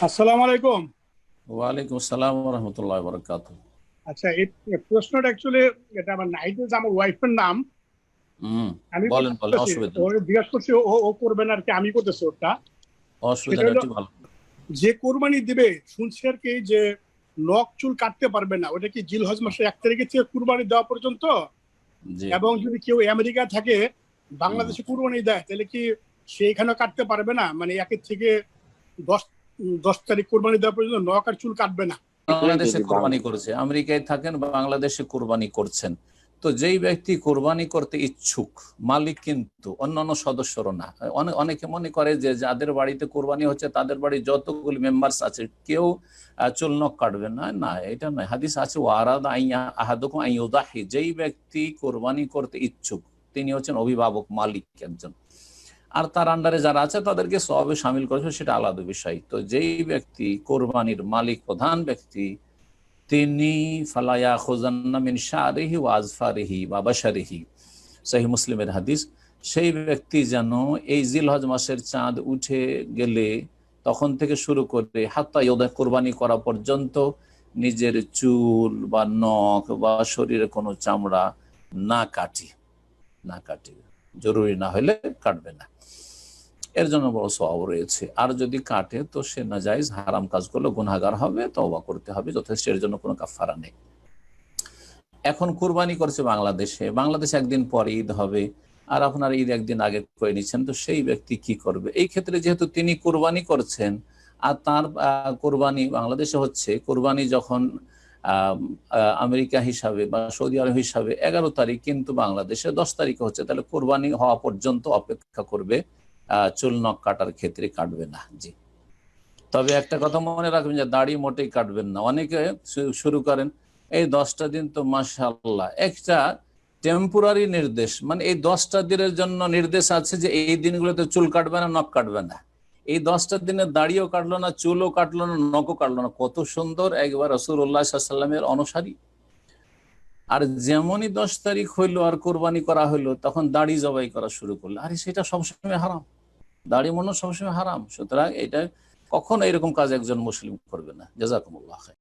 আসসালামু আলাইকুম। ওয়ালাইকুম আসসালাম রহমতুল্লাহ বরকাত। আচ্ছা, এই প্রশ্নটা অ্যাকচুয়ালি এটা আমার নাই, যে আমার ওয়াইফের নাম। হুম। আমি বলেন বলেন, করতেছি, অসুবিধা ও নেই। জিজ্ঞাসা করছি, ও ও করবে না আর কি, আমি করতেছি ওটা। অসুবিধা সেটা নেই, হলো, এটি ভালো। যে কোরবানি দিবে শুনছি আর কি, যে নখ চুল কাটতে পারবে না, ওটা কি জিলহজ মাসের 1 তারিখে থেকে কুরবানি দেওয়া পর্যন্ত? জি। এবং যদি কেউ আমেরিকা থাকে, হুম। বাংলাদেশে কুরবানি দেয়, তাহলে কি সে এখানেও কাটতে পারবে না? মানে 1 থেকে 10 10 তারিখ কুরবানি দেওয়া পর্যন্ত নখ আর চুল কাটবে না? বাংলাদেশে কোরবানি করেছে, আমেরিকায় থাকেন, বাংলাদেশে কোরবানি করছেন। তো যেই ব্যক্তি কোরবানি করতে ইচ্ছুক, মালিক কিন্তু অন্যান্য সদস্যরও না। অনেকে মনে করে যে যাদের বাড়িতে কোরবানি হচ্ছে তাদের বাড়ি যতগুলি মেম্বার্স আছে কেউ চুল নখ কাটবে না। না, এটা নয়। হাদিস আছে, ওয়ারাদ আইয়া আহাদুকুম আইয়ুদাহি, যেই ব্যক্তি কোরবানি করতে ইচ্ছুক তিনি হচ্ছেন অভিভাবক, মালিক একজন, আর তার আন্ডারে যারা আছে তাদেরকে সবে সামিল করেছে, সেটা আলাদা বিষয়। তো যেই ব্যক্তি কোরবানির মালিক, প্রধান ব্যক্তি, তিনি ফালায়া খোজান্না মিন শারিহি ওয়া আজফারিহি ওয়া বাশারিহি, সহিহ মুসলিমের হাদিস। সেই ব্যক্তি যেন এই জিলহজ মাসের চাঁদ উঠে গেলে তখন থেকে শুরু করে হাত্তা ইয়দা, কোরবানি করা পর্যন্ত নিজের চুল বা নখ বা শরীরের কোনো চামড়া না কাটি, না কাটি, জরুরি না হলে কাটবে না। এর জন্য বড় সওয়াব রয়েছে। আর যদি কাটে তো সে নাজায়েজ হারাম কাজ করলে গুনাহগার হবে, তওবা করতে হবে যথেষ্ট, এর জন্য কোনো কাফারা নেই। এখন কুরবানি করছে বাংলাদেশে, বাংলাদেশে একদিন পরে ঈদ হবে, আর আপনার ঈদ একদিন আগে করে নিচ্ছেন, তো সেই ব্যক্তি কি করবে? এই ক্ষেত্রে যেহেতু তিনি কুরবানি করছেন আর তার কুরবানি বাংলাদেশে হচ্ছে, কুরবানি যখন আমেরিকা হিসাবে বা সৌদি আরব হিসাবে 11 তারিখ, কিন্তু বাংলাদেশে 10 তারিখে হচ্ছে, তাহলে কুরবানি হওয়া পর্যন্ত অপেক্ষা করবে, চুল নখ কাটার ক্ষেত্রে কাটবে না। জি। তবে একটা কথা মনে রাখবেন যে দাড়ি মোটেই কাটবেন না। অনেকে শুরু করেন এই 10টা দিন, তো মাশাআল্লাহ একটা টেম্পোরারি নির্দেশ, মানে এই 10টা দিনের জন্য নির্দেশ আছে যে এই দিনগুলোতে চুল কাটবে না, নখ কাটবে না। এই 10টা দিনে দাড়িও কাটলো না, চুলও কাটলো না, নখও কাটলো না। কত সুন্দর! একবার রাসূলুল্লাহ সাল্লাল্লাহু আলাইহি ওয়াসাল্লামের অনুসারী। আর যেমনই 10 তারিখ হইলো আর কোরবানি করা হইলো, তখন দাড়ি জবাই করা শুরু করলো। আরে সেটা সবসময় হারাম, দাড়ি মনে সবসময় হারাম। সুতরাং এটা কখনো এরকম কাজ একজন মুসলিম করবে না। জাযাকুমুল্লাহ খাইর।